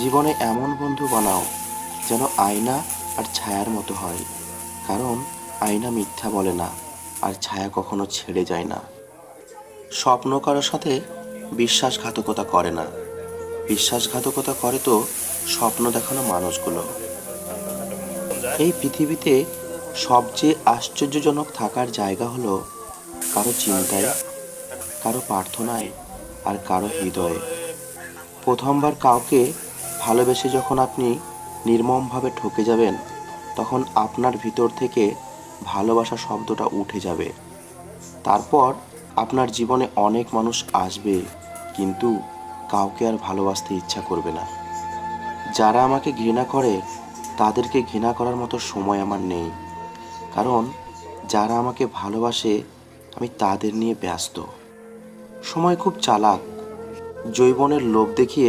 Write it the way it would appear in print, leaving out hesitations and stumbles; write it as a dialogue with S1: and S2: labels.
S1: জীবনে এমন বন্ধু বানাও যেন আয়না আর ছায়ার মতো হয়। কারণ আয়না মিথ্যা বলে না, আর ছায়া কখনো ছেড়ে যায় না। স্বপ্ন কারোর সাথে বিশ্বাসঘাতকতা করে না, বিশ্বাসঘাতকতা করে তো স্বপ্ন দেখানো মানুষগুলো। এই পৃথিবীতে সবচেয়ে আশ্চর্যজনক থাকার জায়গা হলো কারো চিন্তায়, কারো প্রার্থনায়, আর কারো হৃদয়ে। প্রথমবার কাউকে ভালোবেসে যখন আপনি নির্মমভাবে ঠকে যাবেন, তখন আপনার ভিতর থেকে ভালোবাসা শব্দটা উঠে যাবে। তারপর আপনার জীবনে অনেক মানুষ আসবে, কিন্তু কাউকে আর ভালোবাসতে ইচ্ছা করবে না। যারা আমাকে ঘৃণা করে তাদেরকে ঘৃণা করার মতো সময় আমার নেই। কারণ যারা আমাকে ভালোবাসে আমি তাদের নিয়ে ব্যস্ত। সময় খুব চালাক, যৌবনের লোভ দেখিয়ে